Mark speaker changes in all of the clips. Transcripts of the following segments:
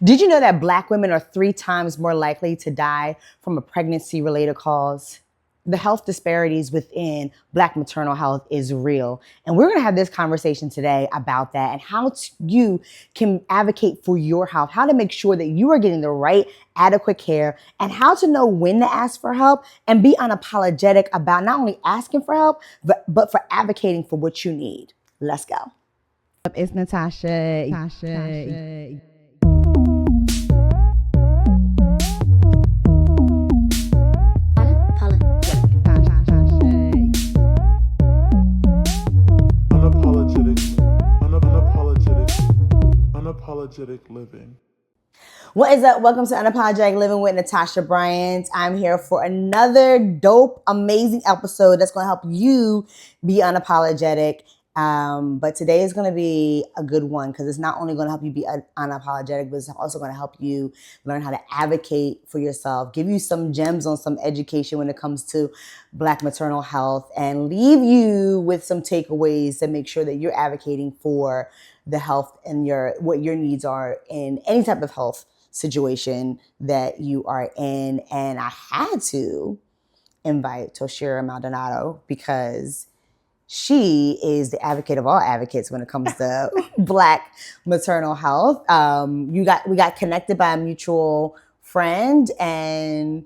Speaker 1: Did you know that Black women are 3 times more likely to die from a pregnancy-related cause? The health disparities within Black maternal health is real. And we're going to have this conversation today about that and how you can advocate for your health, how to make sure that you are getting the right adequate care, and how to know when to ask for help and be unapologetic about not only asking for help, but for advocating for what you need. Let's go. It's Natasha.
Speaker 2: Unapologetic Living.
Speaker 1: What is up? Welcome to Unapologetic Living with Natasha Bryant. I'm here for another dope, amazing episode that's going to help you be unapologetic. But today is going to be a good one because it's not only going to help you be unapologetic, but it's also going to help you learn how to advocate for yourself, give you some gems on some education when it comes to Black maternal health, and leave you with some takeaways to make sure that you're advocating for the health and what your needs are in any type of health situation that you are in. And I had to invite Toshira Maldonado because she is the advocate of all advocates when it comes to Black maternal health. We got connected by a mutual friend, and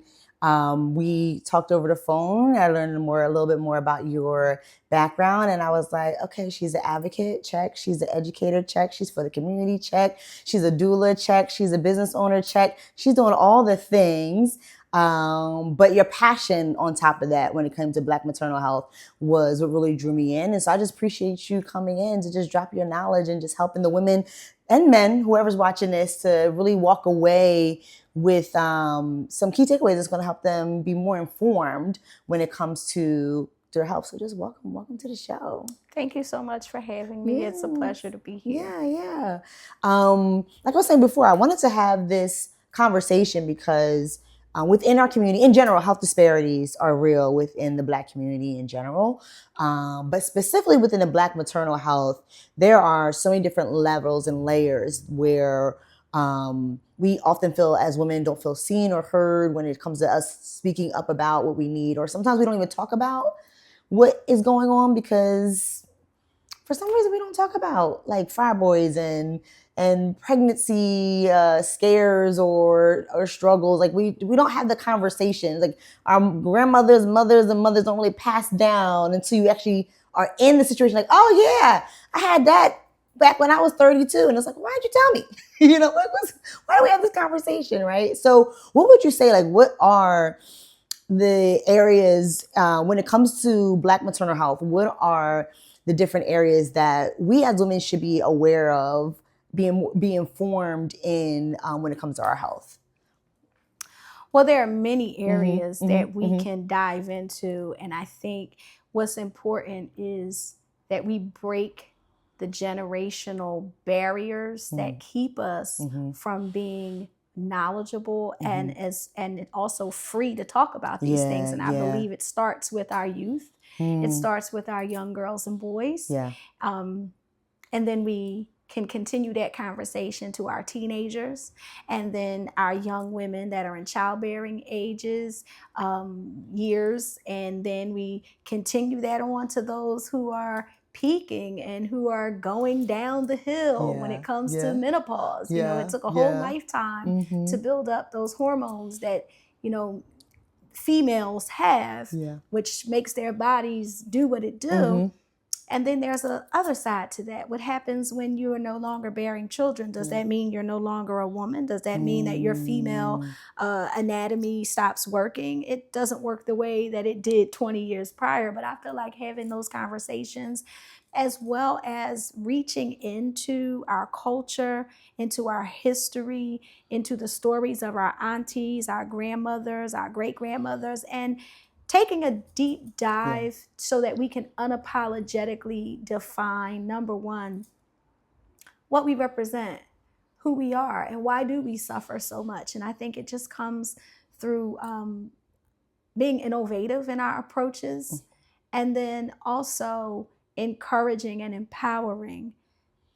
Speaker 1: we talked over the phone. I learned a little bit more about your background, and I was like, okay, she's an advocate, check. She's an educator, check. She's for the community, check. She's a doula, check. She's a business owner, check. She's doing all the things. But your passion on top of that when it comes to Black maternal health was what really drew me in. And so I just appreciate you coming in to just drop your knowledge and just helping the women and men, whoever's watching this, to really walk away with some key takeaways that's going to help them be more informed when it comes to their health. So just welcome to the show.
Speaker 3: Thank you so much for having me. Yeah. It's a pleasure to be here.
Speaker 1: Yeah. Like I was saying before, I wanted to have this conversation because within our community, in general, health disparities are real within the Black community in general. But specifically within the Black maternal health, there are so many different levels and layers where we often feel as women don't feel seen or heard when it comes to us speaking up about what we need. Or sometimes we don't even talk about what is going on because for some reason we don't talk about like fibroids and pregnancy scares or struggles. Like we don't have the conversations. Like our grandmothers, mothers don't really pass down until you actually are in the situation. Like, oh yeah, I had that back when I was 32. And it's like, why'd you tell me? Why do we have this conversation, right? So what would you say, like, what are the areas when it comes to Black maternal health? What are the different areas that we as women should be aware of, be informed in when it comes to our health?
Speaker 3: Well, there are many areas that we can dive into. And I think what's important is that we break the generational barriers that keep us from being knowledgeable and also free to talk about these things. And I believe it starts with our youth. It starts with our young girls and boys. And then we can continue that conversation to our teenagers and then our young women that are in childbearing ages, years. And then we continue that on to those who are peaking and who are going down the hill when it comes to menopause. You know, it took a whole lifetime to build up those hormones that, females have, which makes their bodies do what it do. And then there's the other side to that. What happens when you are no longer bearing children? Does that mean you're no longer a woman? Does that mean that your female anatomy stops working? It doesn't work the way that it did 20 years prior. But I feel like having those conversations, as well as reaching into our culture, into our history, into the stories of our aunties, our grandmothers, our great-grandmothers, and taking a deep dive so that we can unapologetically define, number one, what we represent, who we are, and why do we suffer so much. And I think it just comes through being innovative in our approaches, and then also encouraging and empowering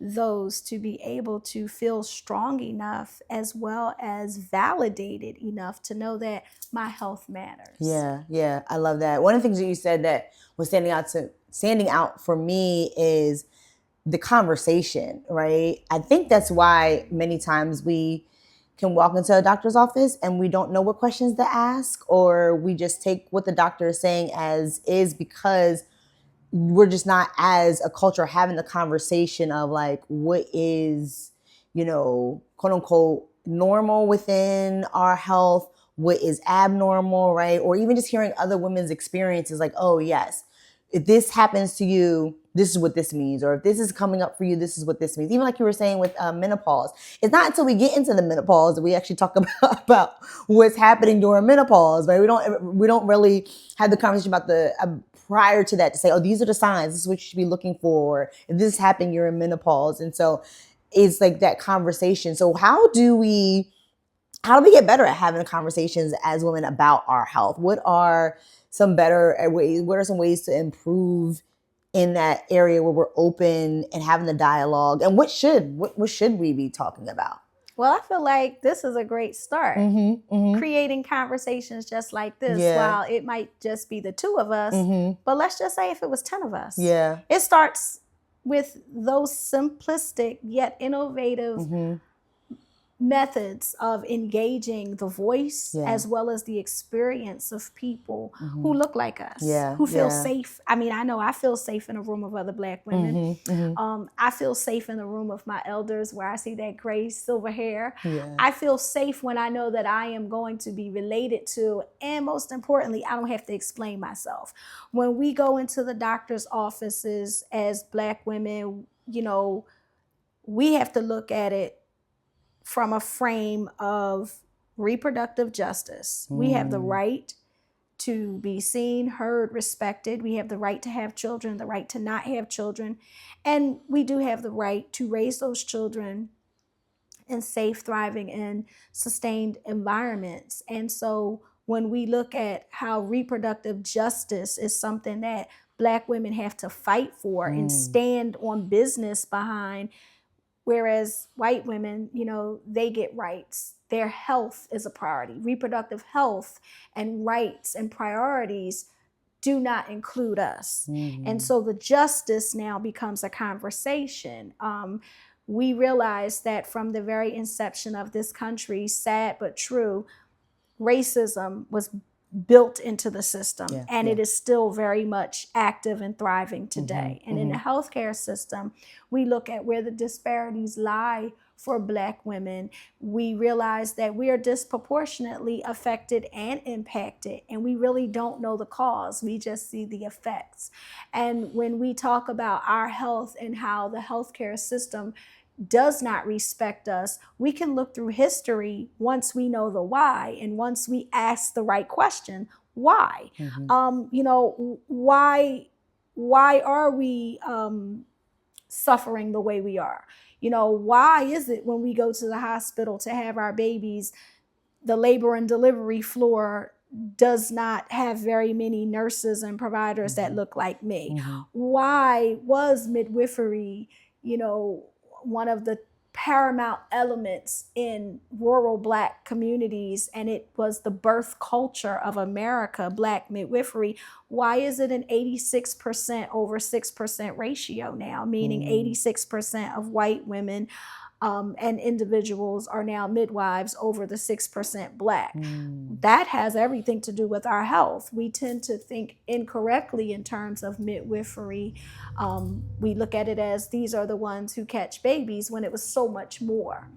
Speaker 3: those to be able to feel strong enough as well as validated enough to know that my health matters.
Speaker 1: Yeah, I love that. One of the things that you said that was standing out for me is the conversation, right? I think that's why many times we can walk into a doctor's office and we don't know what questions to ask, or we just take what the doctor is saying as is, because we're just not, as a culture, having the conversation of like, what is, quote unquote, normal within our health, what is abnormal, right? Or even just hearing other women's experiences, like, oh yes, if this happens to you, this is what this means. Or if this is coming up for you, this is what this means. Even like you were saying with menopause, it's not until we get into the menopause that we actually talk about what's happening during menopause, right? We don't really have the conversation about the prior to that, to say, oh, these are the signs, this is what you should be looking for. If this is happening, you're in menopause. And so it's like that conversation. So how do we get better at having conversations as women about our health? What are some better ways? What are some ways to improve in that area where we're open and having the dialogue? And what should we be talking about?
Speaker 3: Well, I feel like this is a great start. Creating conversations just like this, while it might just be the two of us, but let's just say if it was 10 of us. It starts with those simplistic yet innovative methods of engaging the voice as well as the experience of people who look like us, who feel safe. I mean, I know I feel safe in a room of other Black women. I feel safe in the room of my elders where I see that gray silver hair. I feel safe when I know that I am going to be related to, and most importantly, I don't have to explain myself. When we go into the doctor's offices as Black women, we have to look at it from a frame of reproductive justice. We have the right to be seen, heard, respected. We have the right to have children, the right to not have children. And we do have the right to raise those children in safe, thriving, and sustained environments. And so when we look at how reproductive justice is something that Black women have to fight for and stand on business behind, whereas white women, they get rights. Their health is a priority. Reproductive health and rights and priorities do not include us. And so the justice now becomes a conversation. We realize that from the very inception of this country, sad but true, racism was built into the system, and it is still very much active and thriving today. And in the healthcare system, we look at where the disparities lie for Black women. We realize that we are disproportionately affected and impacted, and we really don't know the cause. We just see the effects. And when we talk about our health and how the healthcare system does not respect us, we can look through history once we know the why, and once we ask the right question, why? Why are we suffering the way we are? Why is it when we go to the hospital to have our babies, the labor and delivery floor does not have very many nurses and providers that look like me? Why was midwifery, one of the paramount elements in rural Black communities, and it was the birth culture of America, Black midwifery? Why is it an 86% over 6% ratio now, meaning 86% of white women and individuals are now midwives over the 6% Black? That has everything to do with our health. We tend to think incorrectly in terms of midwifery. We look at it as these are the ones who catch babies, when it was so much more.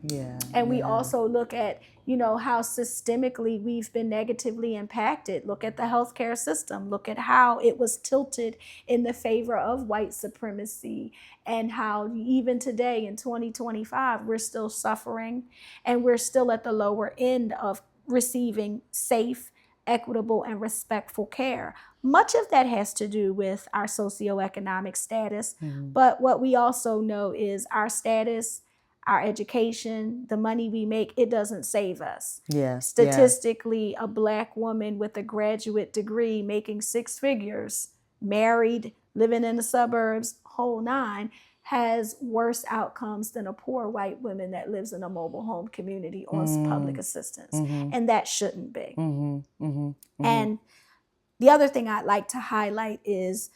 Speaker 3: And we also look at, how systemically we've been negatively impacted. Look at the healthcare system. Look at how it was tilted in the favor of white supremacy, and how even today in 2025, we're still suffering, and we're still at the lower end of receiving safe, equitable, and respectful care. Much of that has to do with our socioeconomic status, but what we also know is our status, our education, the money we make, it doesn't save us. Statistically, a Black woman with a graduate degree making 6 figures, married, living in the suburbs, whole nine, has worse outcomes than a poor white woman that lives in a mobile home community on public assistance. And that shouldn't be. And the other thing I'd like to highlight is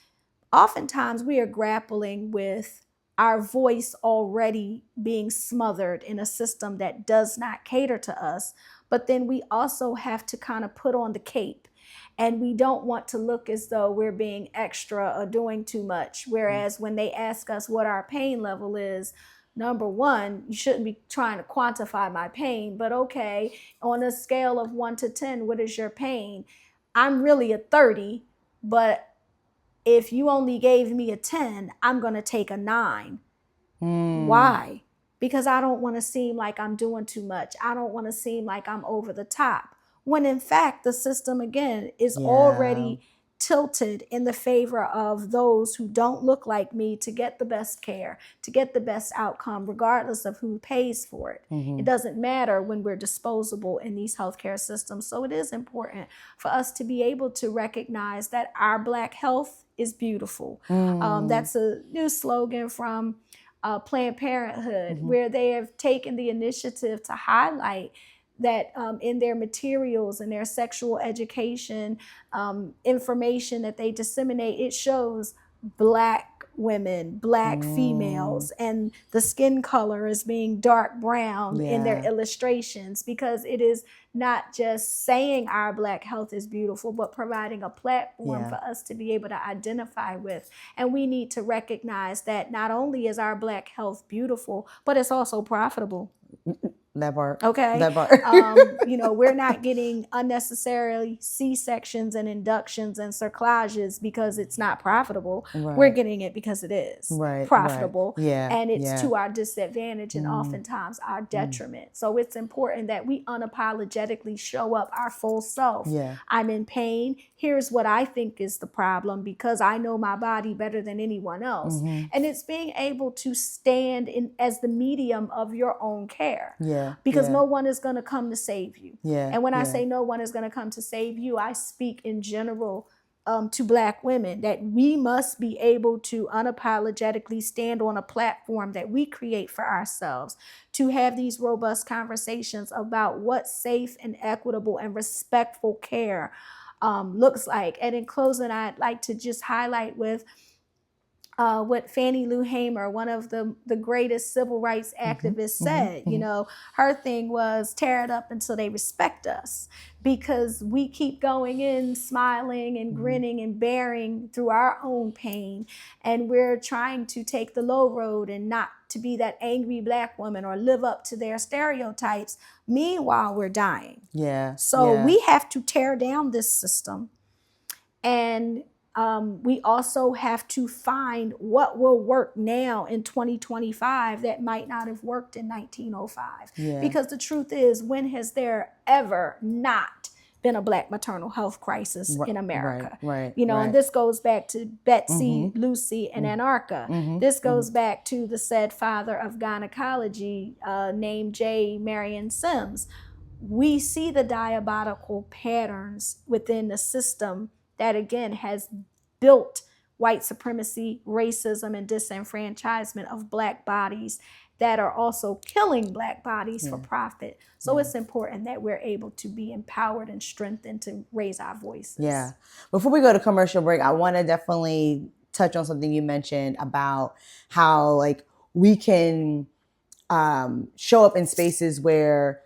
Speaker 3: oftentimes we are grappling with our voice already being smothered in a system that does not cater to us. But then we also have to kind of put on the cape. And we don't want to look as though we're being extra or doing too much. Whereas when they ask us what our pain level is, number one, you shouldn't be trying to quantify my pain, but okay, on a scale of 1 to 10, what is your pain? I'm really a 30, but if you only gave me a 10, I'm going to take a 9. Why? Because I don't want to seem like I'm doing too much. I don't want to seem like I'm over the top. When in fact, the system, again, is already tilted in the favor of those who don't look like me to get the best care, to get the best outcome, regardless of who pays for it. It doesn't matter when we're disposable in these healthcare systems. So it is important for us to be able to recognize that our Black health is beautiful. That's a new slogan from Planned Parenthood, where they have taken the initiative to highlight that in their materials and their sexual education information that they disseminate, it shows Black women, Black females, and the skin color is being dark brown in their illustrations, because it is not just saying our Black health is beautiful, but providing a platform for us to be able to identify with. And we need to recognize that not only is our Black health beautiful, but it's also profitable.
Speaker 1: That part.
Speaker 3: Okay.
Speaker 1: That part.
Speaker 3: We're not getting unnecessarily C-sections and inductions and cerclages because it's not profitable. We're getting it because it is profitable. And it's to our disadvantage and oftentimes our detriment. So it's important that we unapologetically show up our full self. I'm in pain. Here's what I think is the problem, because I know my body better than anyone else. And it's being able to stand in as the medium of your own care. Because no one is going to come to save you. And when I say no one is going to come to save you, I speak in general to Black women, that we must be able to unapologetically stand on a platform that we create for ourselves to have these robust conversations about what safe and equitable and respectful care looks like. And in closing, I'd like to just highlight with what Fannie Lou Hamer, one of the greatest civil rights activists, said. Her thing was tear it up until they respect us, because we keep going in smiling and grinning and bearing through our own pain, and we're trying to take the low road and not to be that angry Black woman or live up to their stereotypes. Meanwhile, we're dying. So we have to tear down this system, and we also have to find what will work now in 2025 that might not have worked in 1905. Because the truth is, when has there ever not been a Black maternal health crisis in America? And this goes back to Betsy, Lucy, and Anarcha. This goes back to the said father of gynecology named J. Marion Sims. We see the diabolical patterns within the system that, again, has built white supremacy, racism, and disenfranchisement of Black bodies that are also killing Black bodies for profit. So it's important that we're able to be empowered and strengthened to raise our voices.
Speaker 1: Before we go to commercial break, I want to definitely touch on something you mentioned about how we can show up in spaces where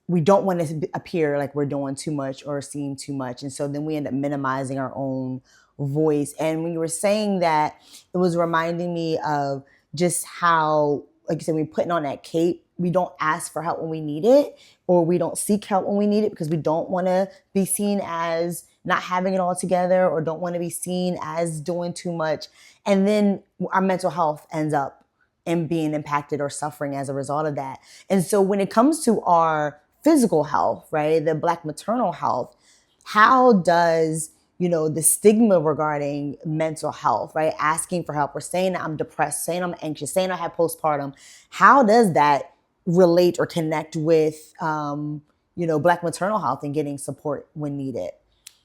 Speaker 1: we don't want to appear like we're doing too much or seem too much. And so then we end up minimizing our own voice. And when you were saying that, it was reminding me of just how, like you said, when we're putting on that cape, we don't ask for help when we need it, or we don't seek help when we need it, because we don't want to be seen as not having it all together, or don't want to be seen as doing too much. And then our mental health ends up in being impacted or suffering as a result of that. And so when it comes to our physical health, right, the Black maternal health, how does, the stigma regarding mental health, right, asking for help, or saying that I'm depressed, saying I'm anxious, saying I have postpartum, how does that relate or connect with, Black maternal health and getting support when needed?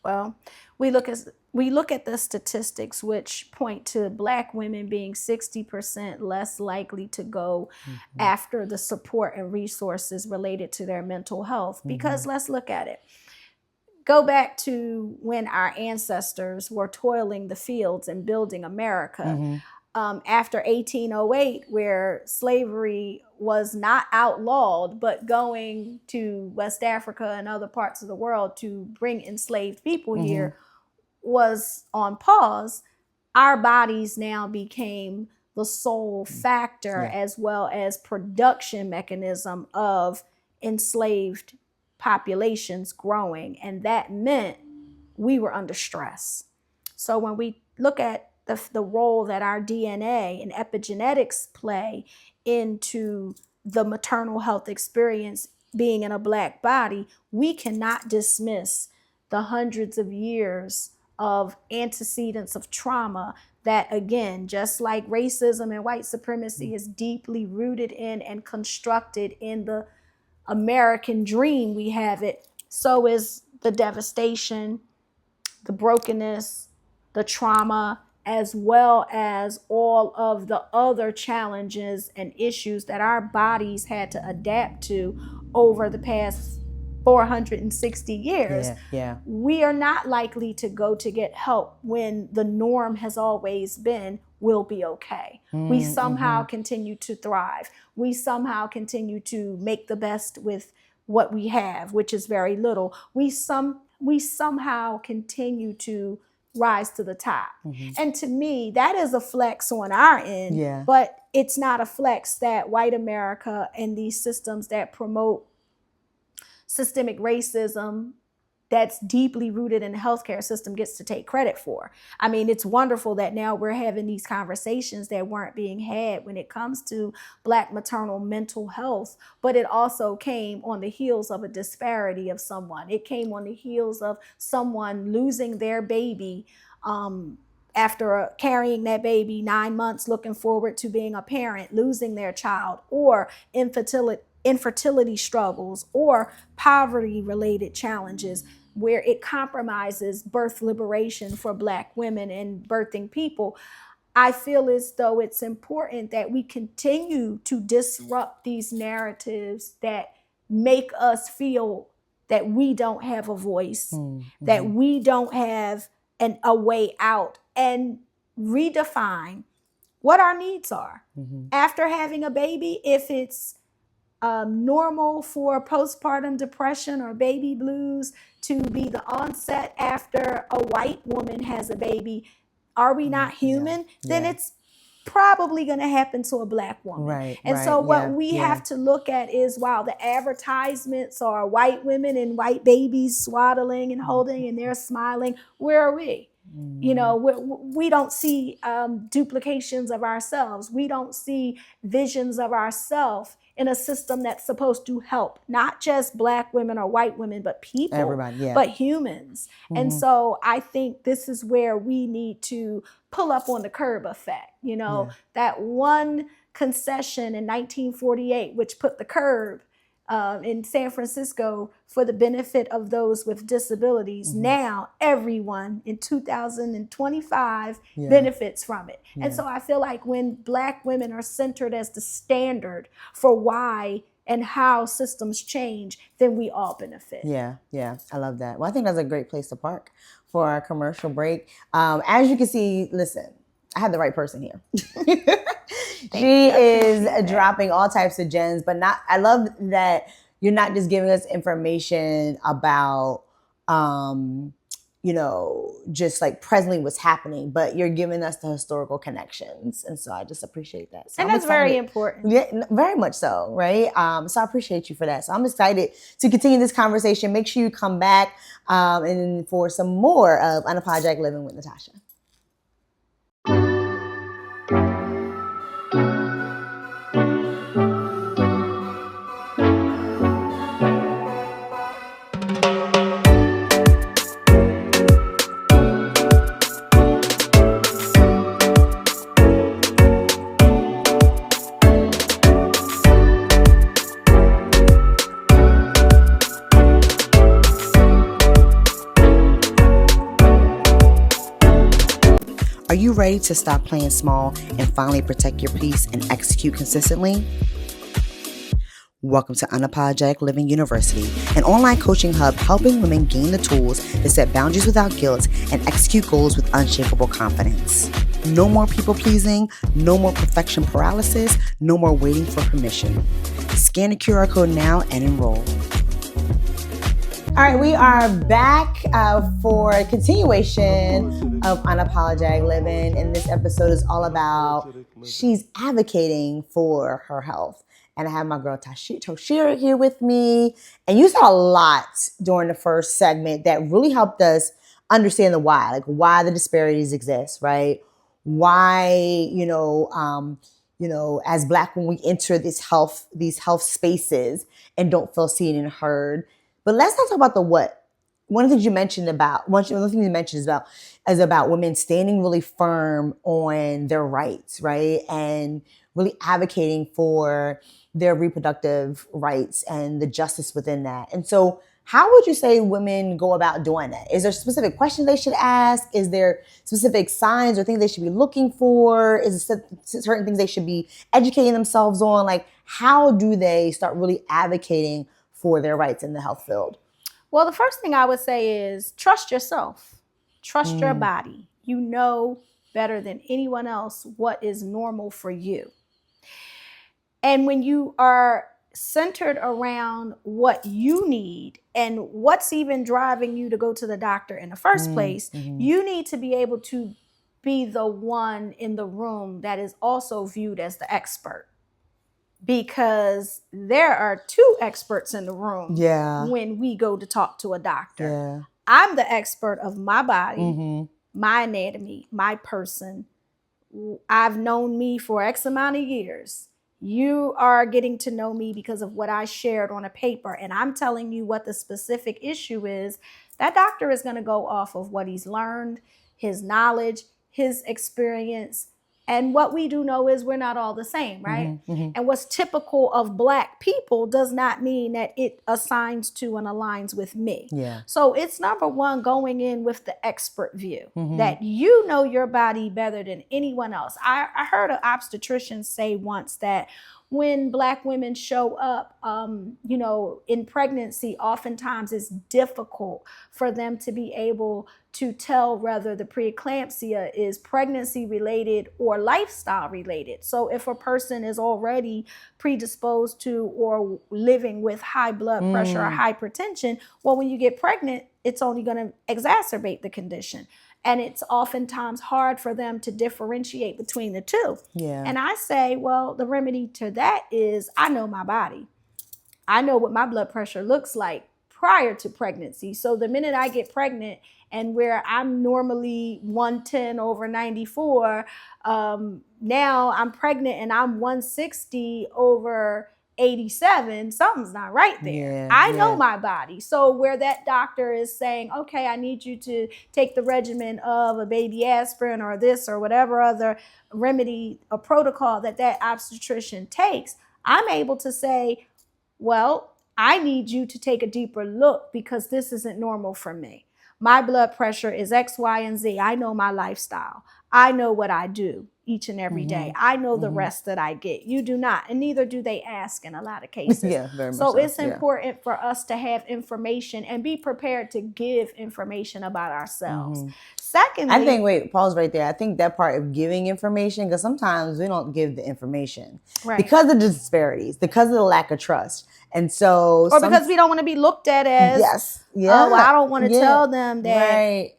Speaker 3: Well, we look at the statistics, which point to Black women being 60% less likely to go after the support and resources related to their mental health. Because let's look at it. Go back to when our ancestors were toiling the fields and building America. After 1808, where slavery was not outlawed, but going to West Africa and other parts of the world to bring enslaved people here was on pause, our bodies now became the sole factor as well as production mechanism of enslaved populations growing. And that meant we were under stress. So when we look at the role that our DNA and epigenetics play into the maternal health experience being in a Black body, we cannot dismiss the hundreds of years of antecedents of trauma that, again, just like racism and white supremacy is deeply rooted in and constructed in the American dream we have it, so is the devastation, the brokenness, the trauma, as well as all of the other challenges and issues that our bodies had to adapt to over the past 460 years. We are not likely to go to get help when the norm has always been, we'll be okay. We somehow continue to thrive. We somehow continue to make the best with what we have, which is very little. We somehow continue to rise to the top. And to me, that is a flex on our end, but it's not a flex that white America and these systems that promote systemic racism that's deeply rooted in the healthcare system gets to take credit for. I mean, it's wonderful that now we're having these conversations that weren't being had when it comes to Black maternal mental health, but it also came on the heels of a disparity of someone. It came on the heels of someone losing their baby after carrying that baby 9 months, looking forward to being a parent, losing their child, or infertility struggles or poverty-related challenges where it compromises birth liberation for Black women and birthing people. I feel as though it's important that we continue to disrupt these narratives that make us feel that we don't have a voice, that we don't have a way out, and redefine what our needs are. After having a baby, if it's normal for postpartum depression or baby blues to be the onset after a white woman has a baby, are we not human? Then it's probably going to happen to a Black woman. So what we have to look at is, while the advertisements are white women and white babies swaddling and holding and they're smiling, where are we? You know, we don't see duplications of ourselves. We don't see visions of ourselves in a system that's supposed to help not just Black women or white women, but people, everybody, but humans. And so I think this is where we need to pull up on the curb effect. You know, that one concession in 1948, which put the curb in San Francisco for the benefit of those with disabilities. Now everyone in 2025 benefits from it. And so I feel like when Black women are centered as the standard for why and how systems change, then we all benefit.
Speaker 1: I love that. Well, I think that's a great place to park for our commercial break. As you can see, listen, I had the right person here. She is dropping all types of gems, but I love that you're not just giving us information about, you know, just like presently what's happening, but you're giving us the historical connections. And so I just appreciate that. So
Speaker 3: and that's very important.
Speaker 1: Yeah, very much so, right? So I appreciate you for that. So I'm excited to continue this conversation. Make sure you come back and for some more of Unapologetic Living with Natasha. Are you ready to stop playing small and finally protect your peace and execute consistently? Welcome to Unapologetic Living University, an online coaching hub helping women gain the tools to set boundaries without guilt and execute goals with unshakable confidence. No more people pleasing, no more perfection paralysis, no more waiting for permission. Scan the QR code now and enroll. All right, we are back for a continuation of Unapologetic Living, and this episode is all about she's advocating for her health. And I have my girl Toshira here with me. And you saw a lot during the first segment that really helped us understand the why, like why the disparities exist, right? Why, as Black women, we enter these health spaces and don't feel seen and heard. But let's not talk about the what. One of the things you mentioned is about women standing really firm on their rights, right? And really advocating for their reproductive rights and the justice within that. And so how would you say women go about doing that? Is there specific questions they should ask? Is there specific signs or things they should be looking for? Is there certain things they should be educating themselves on? Like, how do they start really advocating for their rights in the health field?
Speaker 3: Well, the first thing I would say is trust yourself. Trust your body. You know better than anyone else what is normal for you. And when you are centered around what you need and what's even driving you to go to the doctor in the first place, you need to be able to be the one in the room that is also viewed as the expert. Because there are two experts in the room when we go to talk to a doctor.
Speaker 1: Yeah.
Speaker 3: I'm the expert of my body, my anatomy, my person. I've known me for X amount of years. You are getting to know me because of what I shared on a paper, and I'm telling you what the specific issue is. That doctor is going to go off of what he's learned, his knowledge, his experience. And what we do know is we're not all the same, right? And what's typical of Black people does not mean that it assigns to and aligns with me.
Speaker 1: Yeah.
Speaker 3: So it's number one, going in with the expert view that you know your body better than anyone else. I heard an obstetrician say once that when Black women show up, in pregnancy, oftentimes it's difficult for them to be able to tell whether the preeclampsia is pregnancy related or lifestyle related. So if a person is already predisposed to or living with high blood pressure or hypertension, well, when you get pregnant, it's only going to exacerbate the condition. And it's oftentimes hard for them to differentiate between the two.
Speaker 1: Yeah.
Speaker 3: And I say, well, the remedy to that is I know my body. I know what my blood pressure looks like prior to pregnancy. So the minute I get pregnant and where I'm normally 110/94, now I'm pregnant and I'm 160/87, something's not right there. I know my body. So where that doctor is saying, okay, I need you to take the regimen of a baby aspirin or this or whatever other remedy or protocol that obstetrician takes, I'm able to say, well, I need you to take a deeper look because this isn't normal for me. My blood pressure is X, Y, and Z. I know my lifestyle. I know what I do each and every day. I know the rest that I get. You do not, and neither do they ask in a lot of cases.
Speaker 1: Very much
Speaker 3: so it's important for us to have information and be prepared to give information about ourselves. Secondly,
Speaker 1: I think, pause right there. I think that part of giving information, because sometimes we don't give the information because of the disparities, because of the lack of trust. And so,
Speaker 3: because we don't want to be looked at as, well, I don't want to tell them that,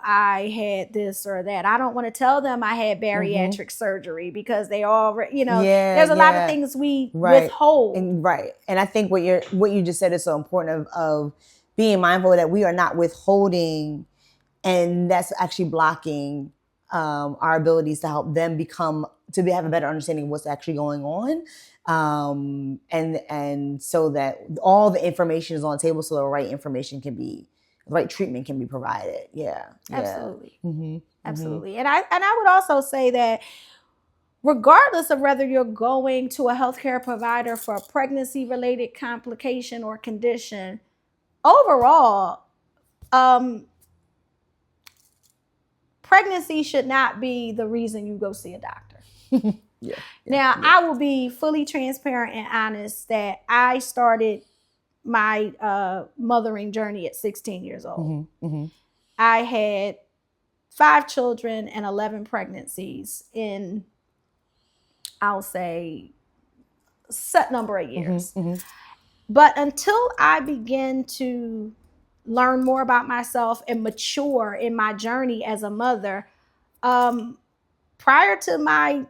Speaker 3: I had this or that. I don't want to tell them I had bariatric surgery because they already, there's a lot of things we withhold.
Speaker 1: And I think what you just said is so important of being mindful that we are not withholding, and that's actually blocking our abilities to help them have a better understanding of what's actually going on. And so that all the information is on the table, so the right treatment can be provided.
Speaker 3: Absolutely. Absolutely. And I would also say that regardless of whether you're going to a healthcare provider for a pregnancy related complication or condition, overall, pregnancy should not be the reason you go see a doctor. Now,
Speaker 1: yeah.
Speaker 3: I will be fully transparent and honest that I started my mothering journey at 16 years old. I had 5 children and 11 pregnancies in, I'll say, set number of years. But until I began to learn more about myself and mature in my journey as a mother, prior to my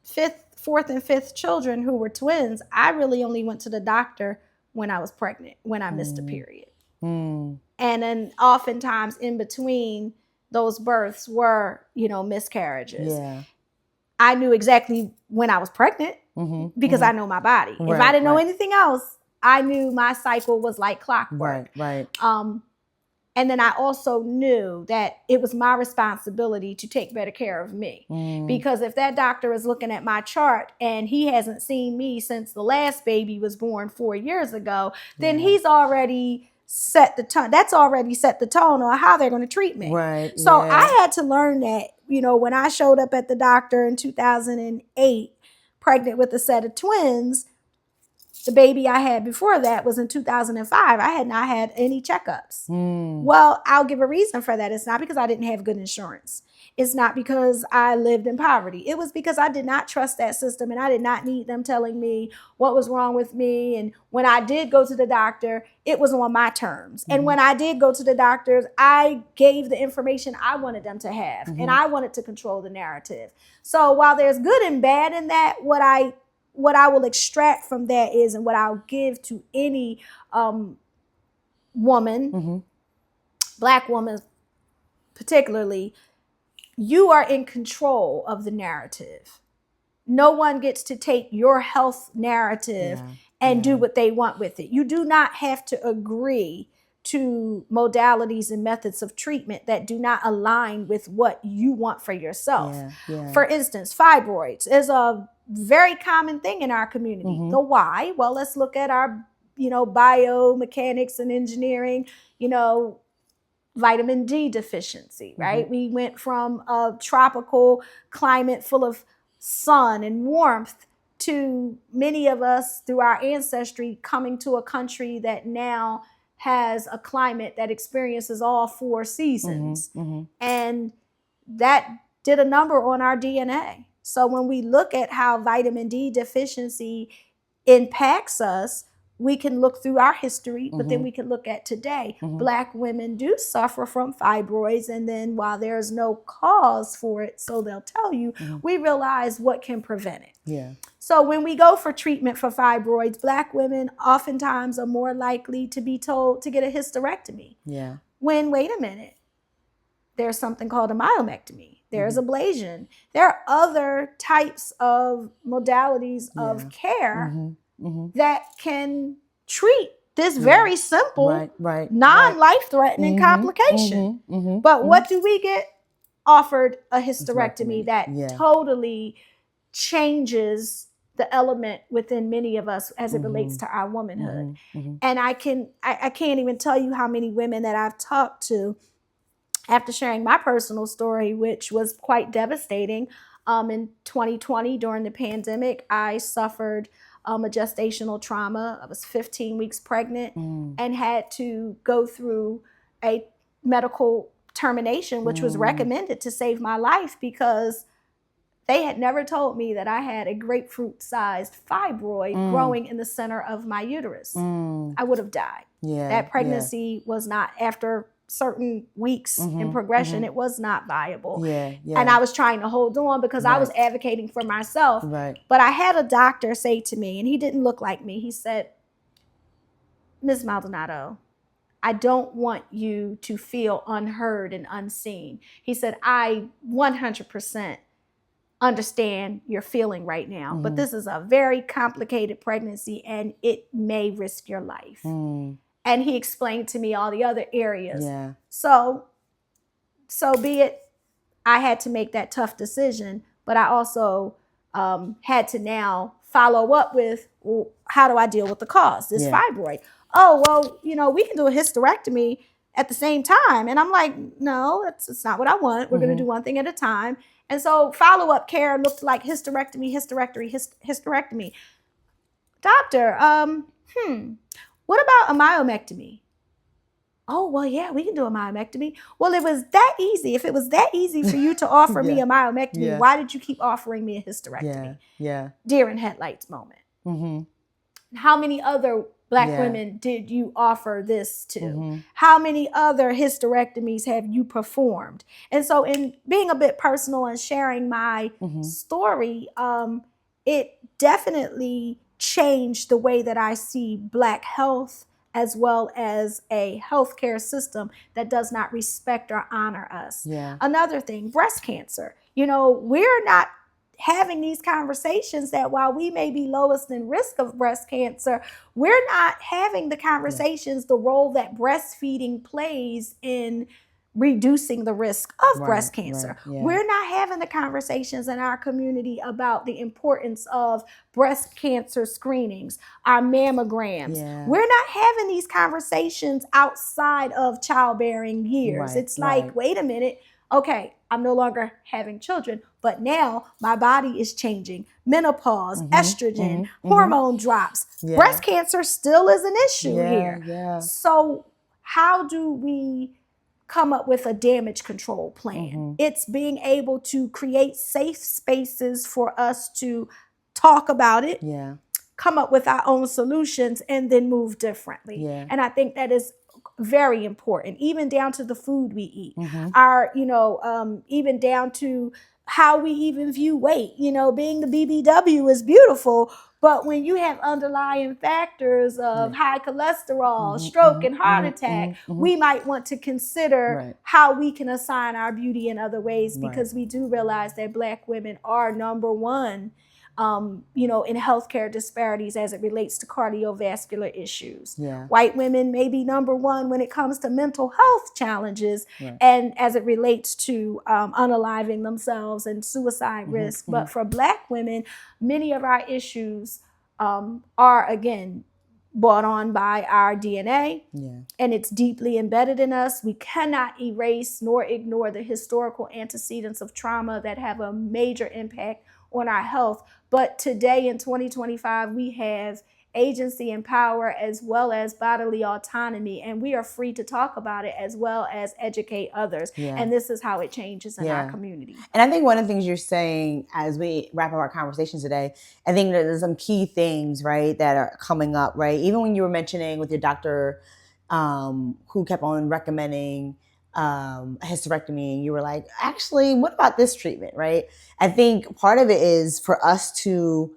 Speaker 3: 4th and 5th children who were twins, I really only went to the doctor when I was pregnant, when I missed a period. And then oftentimes in between those births were, miscarriages.
Speaker 1: Yeah.
Speaker 3: I knew exactly when I was pregnant because I know my body. If I didn't know anything else, I knew my cycle was like clockwork.
Speaker 1: Right.
Speaker 3: And then I also knew that it was my responsibility to take better care of me. Because if that doctor is looking at my chart and he hasn't seen me since the last baby was born 4 years ago, then he's already set the tone. That's already set the tone on how they're going to treat me.
Speaker 1: Right.
Speaker 3: So I had to learn that, when I showed up at the doctor in 2008, pregnant with a set of twins, the baby I had before that was in 2005. I had not had any checkups. Well, I'll give a reason for that. It's not because I didn't have good insurance. It's not because I lived in poverty. It was because I did not trust that system and I did not need them telling me what was wrong with me. And when I did go to the doctor, it was on my terms. And when I did go to the doctors, I gave the information I wanted them to have. And I wanted to control the narrative. So while there's good and bad in that, what I will extract from that is, and what I'll give to any woman, Black woman particularly, you are in control of the narrative. No one gets to take your health narrative and do what they want with it. You do not have to agree to modalities and methods of treatment that do not align with what you want for yourself. For instance, fibroids is a very common thing in our community. The why? Well, let's look at our, biomechanics and engineering, vitamin D deficiency, right? We went from a tropical climate full of sun and warmth to many of us through our ancestry coming to a country that now has a climate that experiences all 4 seasons. And that did a number on our DNA. So when we look at how vitamin D deficiency impacts us, we can look through our history, but then we can look at today. Black women do suffer from fibroids. And then while there's no cause for it, so they'll tell you, we realize what can prevent it. So when we go for treatment for fibroids, Black women oftentimes are more likely to be told to get a hysterectomy. When, wait a minute, there's something called a myomectomy. There's ablation. There are other types of modalities of care that can treat this very simple, non-life-threatening complication. But what do we get? Offered a hysterectomy that totally changes the element within many of us as it relates to our womanhood. And I can't even tell you how many women that I've talked to after sharing my personal story, which was quite devastating. In 2020, during the pandemic, I suffered a gestational trauma. I was 15 weeks pregnant and had to go through a medical termination, which was recommended to save my life because they had never told me that I had a grapefruit-sized fibroid growing in the center of my uterus. I would have died. That pregnancy was not, after certain weeks in progression, it was not viable. And I was trying to hold on because I was advocating for myself. But I had a doctor say to me, and he didn't look like me, he said, "Ms. Maldonado, I don't want you to feel unheard and unseen." He said, "I 100% understand your feeling right now, but this is a very complicated pregnancy and it may risk your life." And he explained to me all the other areas. So be it. I had to make that tough decision, but I also had to now follow up with, well, how do I deal with the cause, this fibroid? Oh, well, we can do a hysterectomy, at the same time. And I'm like, no, it's not what I want. We're going to do one thing at a time. And so follow-up care looked like hysterectomy. Doctor, what about a myomectomy? Oh, well, yeah, we can do a myomectomy. Well, it was that easy. If it was that easy for you to offer me a myomectomy, why did you keep offering me a hysterectomy? Deer in headlights moment. How many other Black women did you offer this to? How many other hysterectomies have you performed? And so in being a bit personal and sharing my story, it definitely changed the way that I see Black health, as well as a healthcare system that does not respect or honor us. Another thing, breast cancer. We're not having these conversations that while we may be lowest in risk of breast cancer, we're not having the conversations, the role that breastfeeding plays in reducing the risk of breast cancer. We're not having the conversations in our community about the importance of breast cancer screenings, our mammograms. We're not having these conversations outside of childbearing years. It's like, wait a minute, okay, I'm no longer having children, but now my body is changing. Menopause, estrogen, hormone drops. Breast cancer still is an issue here. So how do we come up with a damage control plan? It's being able to create safe spaces for us to talk about it, come up with our own solutions, and then move differently. And I think that is very important, even down to the food we eat, our, even down to how we even view weight. Being the BBW is beautiful, but when you have underlying factors of high cholesterol, stroke, and heart attack, we might want to consider how we can assign our beauty in other ways, because we do realize that Black women are number one in healthcare disparities as it relates to cardiovascular issues. White women may be number one when it comes to mental health challenges and as it relates to unaliving themselves and suicide risk. But for Black women, many of our issues are, again, brought on by our DNA, and it's deeply embedded in us. We cannot erase nor ignore the historical antecedents of trauma that have a major impact on our health. But today in 2025, we have agency and power as well as bodily autonomy, and we are free to talk about it as well as educate others. And this is how it changes in our community.
Speaker 1: And I think one of the things you're saying as we wrap up our conversation today, I think that there's some key things, right, that are coming up, right? Even when you were mentioning with your doctor who kept on recommending a hysterectomy, and you were like, actually, what about this treatment, right? I think part of it is for us to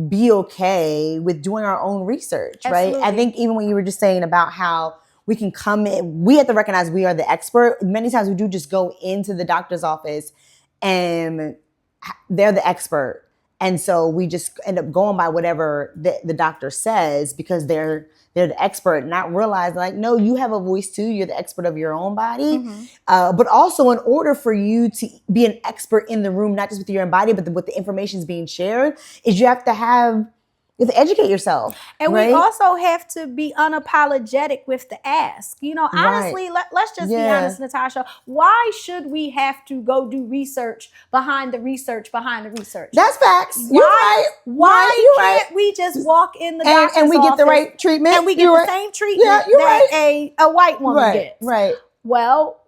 Speaker 1: be okay with doing our own research, right? I think even when you were just saying about how we can come in, we have to recognize we are the expert. Many times we do just go into the doctor's office and they're the expert. And so we just end up going by whatever the doctor says because they're the expert, not realize like, no, you have a voice too. You're the expert of your own body. But also in order for you to be an expert in the room, not just with your own body, but with the information is being shared, is you have to educate yourself.
Speaker 3: And we also have to be unapologetic with the ask. Honestly, let's just be honest, Natasha. Why should we have to go do research behind the research behind the research?
Speaker 1: That's facts. You're right.
Speaker 3: Why can't we just walk in the doctor's
Speaker 1: and we get the right treatment?
Speaker 3: And we get the same treatment that a white woman gets. Well,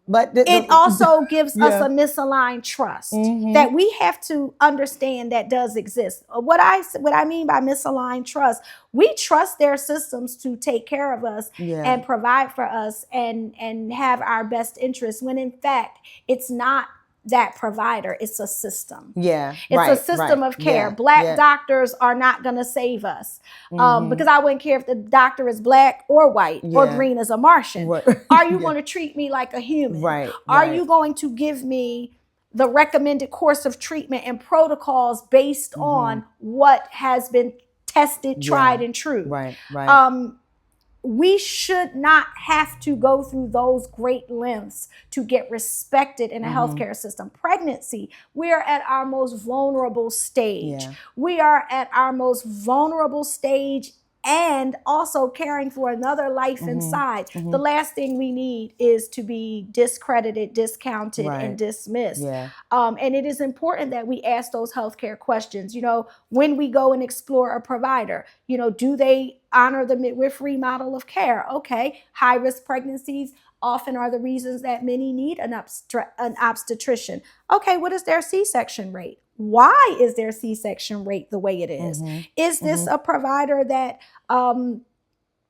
Speaker 1: but
Speaker 3: it also gives us a misaligned trust that we have to understand that does exist. What I mean by misaligned trust, we trust their systems to take care of us and provide for us and have our best interests, when in fact it's not that provider, it's a system. It's a system of care. Black doctors are not going to save us because I wouldn't care if the doctor is Black or white or green as a Martian. Are you going to treat me like a human? Are you going to give me the recommended course of treatment and protocols based on what has been tested, tried, and true? We should not have to go through those great lengths to get respected in a healthcare system. Pregnancy, we are at our most vulnerable stage. We are at our most vulnerable stage and also caring for another life inside. The last thing we need is to be discredited, discounted, and dismissed. And it is important that we ask those healthcare questions. When we go and explore a provider, do they honor the midwifery model of care? Okay, high risk pregnancies often are the reasons that many need an obstetrician. Okay, what is their C-section rate? Why is their C-section rate the way it is? Is this a provider that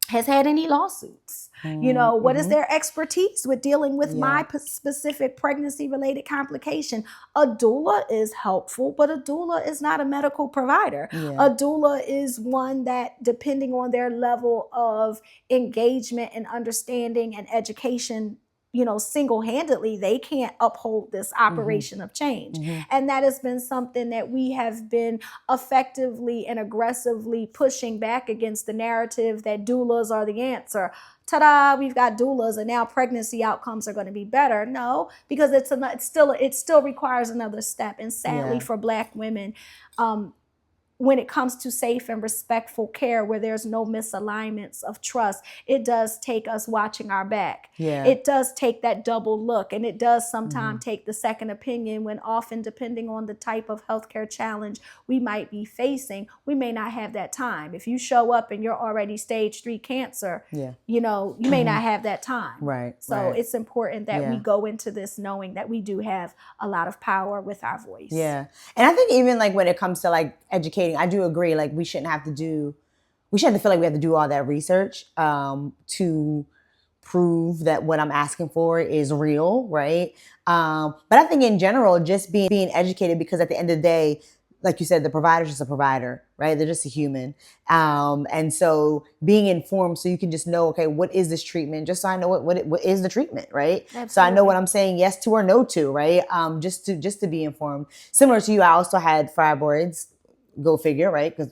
Speaker 3: has had any lawsuits? What is their expertise with dealing with my specific pregnancy-related complication? A doula is helpful, but a doula is not a medical provider. A doula is one that, depending on their level of engagement and understanding and education, single-handedly, they can't uphold this operation of change. And that has been something that we have been effectively and aggressively pushing back against, the narrative that doulas are the answer. Ta-da, we've got doulas and now pregnancy outcomes are going to be better. No, because it still requires another step. And sadly for Black women, when it comes to safe and respectful care where there's no misalignments of trust, it does take us watching our back. It does take that double look, and it does sometimes take the second opinion when, often depending on the type of healthcare challenge we might be facing, we may not have that time. If you show up and you're already stage 3 cancer, you may not have that time. So it's important that we go into this knowing that we do have a lot of power with our voice.
Speaker 1: And I think even like when it comes to like educating, I do agree, like we shouldn't have to feel like we have to do all that research to prove that what I'm asking for is real, right? But I think in general, just being educated, because at the end of the day, like you said, the provider's just a provider, right? They're just a human. And so being informed so you can just know, okay, what is this treatment? Just so I know what is the treatment, right?
Speaker 3: Absolutely.
Speaker 1: So I know what I'm saying yes to or no to, right? Just to be informed. Similar to you, I also had fibroids, go figure, right? Because,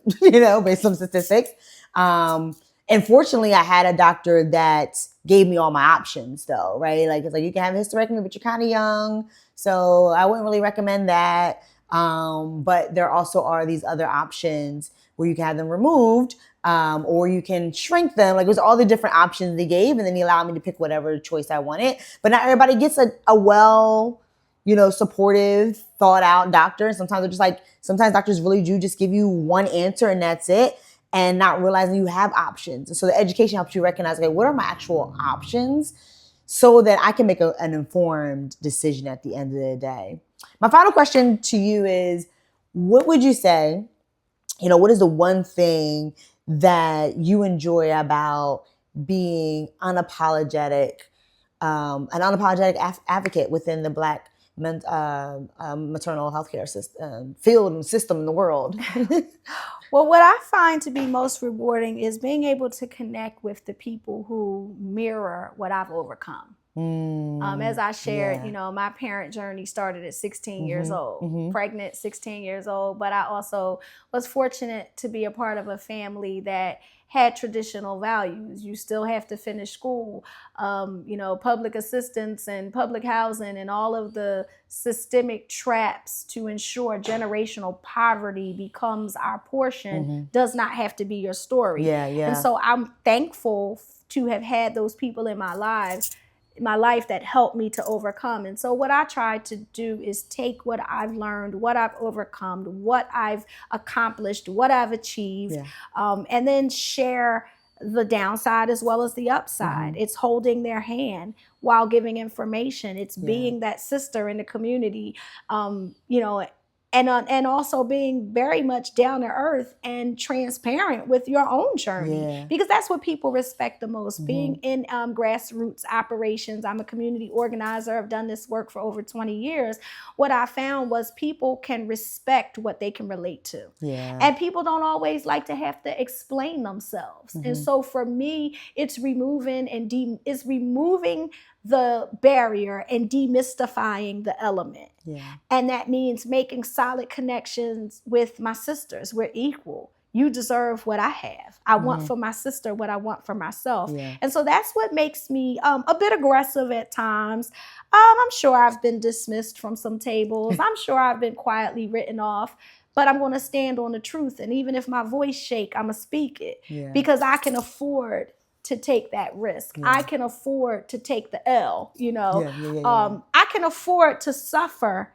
Speaker 1: based on statistics. And fortunately, I had a doctor that gave me all my options though, right? Like, it's like, you can have a hysterectomy, but you're kind of young. So I wouldn't really recommend that. But there also are these other options where you can have them removed, or you can shrink them. Like, it was all the different options they gave, and then he allowed me to pick whatever choice I wanted. But not everybody gets a well, supportive, thought out doctor. And sometimes doctors really do just give you one answer and that's it, and not realizing you have options. And so the education helps you recognize, okay, what are my actual options, so that I can make an informed decision at the end of the day. My final question to you is, what would you say, what is the one thing that you enjoy about being an unapologetic advocate within the Black maternal healthcare field and system in the world?
Speaker 3: Well, what I find to be most rewarding is being able to connect with the people who mirror what I've overcome. As I shared, my parent journey started at 16 years old, pregnant, 16 years old. But I also was fortunate to be a part of a family that had traditional values. You still have to finish school, public assistance and public housing and all of the systemic traps to ensure generational poverty becomes our portion does not have to be your story. And so I'm thankful to have had those people in my life that helped me to overcome. And so what I try to do is take what I've learned, what I've overcome, what I've accomplished, what I've achieved, and then share the downside as well as the upside. It's holding their hand while giving information. It's being that sister in the community, and also being very much down to earth and transparent with your own journey, because that's what people respect the most. Being in grassroots operations, I'm a community organizer. I've done this work for over 20 years. What I found was people can respect what they can relate to. And people don't always like to have to explain themselves. And so for me, it's removing the barrier and demystifying the element. And that means making solid connections with my sisters. We're equal. You deserve what I have. I want for my sister what I want for myself. And so that's what makes me a bit aggressive at times. I'm sure I've been dismissed from some tables. I'm sure I've been quietly written off. but I'm going to stand on the truth. And even if my voice shake, I'm going to speak it because I can afford to take that risk. I can afford to take the L, I can afford to suffer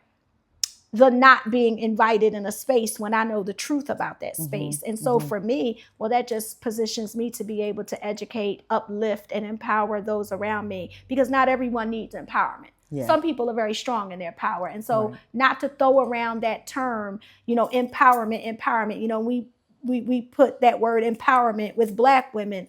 Speaker 3: the not being invited in a space when I know the truth about that space. And so for me, well, that just positions me to be able to educate, uplift, and empower those around me, because not everyone needs empowerment. Some people are very strong in their power. And so not to throw around that term, empowerment, we put that word empowerment with Black women.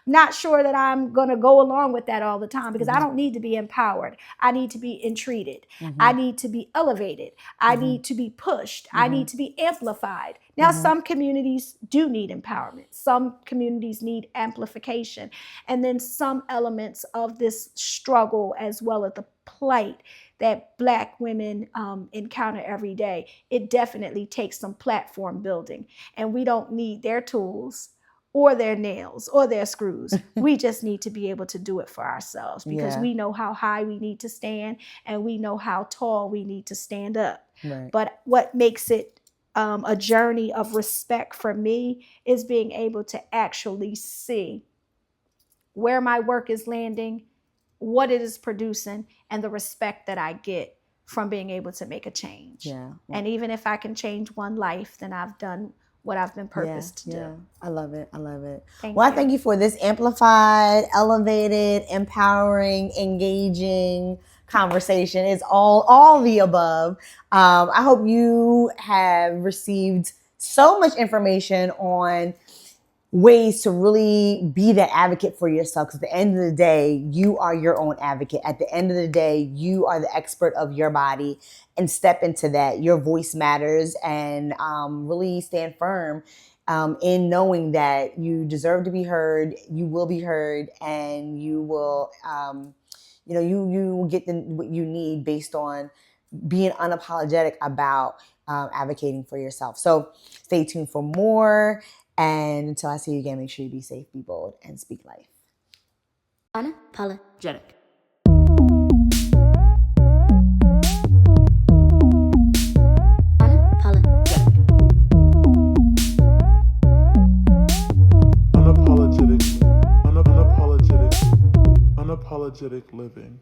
Speaker 3: Not sure that I'm going to go along with that all the time, because I don't need to be empowered. I need to be entreated. I need to be elevated. I need to be pushed. I need to be amplified. Now, some communities do need empowerment. Some communities need amplification. And then some elements of this struggle, as well as the plight that Black women encounter every day, it definitely takes some platform building. And we don't need their tools or their nails or their screws. We just need to be able to do it for ourselves, because we know how high we need to stand, and we know how tall we need to stand up. But what makes it a journey of respect for me is being able to actually see where my work is landing, what it is producing, and the respect that I get from being able to make a change. And even if I can change one life, then I've done what I've been purposed to do.
Speaker 1: I love it. I love it.
Speaker 3: Thank you.
Speaker 1: I thank you for this amplified, elevated, empowering, engaging conversation. It's all the above. I hope you have received so much information on ways to really be that advocate for yourself. Because at the end of the day, you are your own advocate. At the end of the day, you are the expert of your body, and step into that. Your voice matters, and really stand firm in knowing that you deserve to be heard, you will be heard, and you will, you will get what you need based on being unapologetic about advocating for yourself. So stay tuned for more. And until I see you again, make sure you be safe, be bold, and speak life.
Speaker 2: Unapologetic.
Speaker 4: Unapologetic living.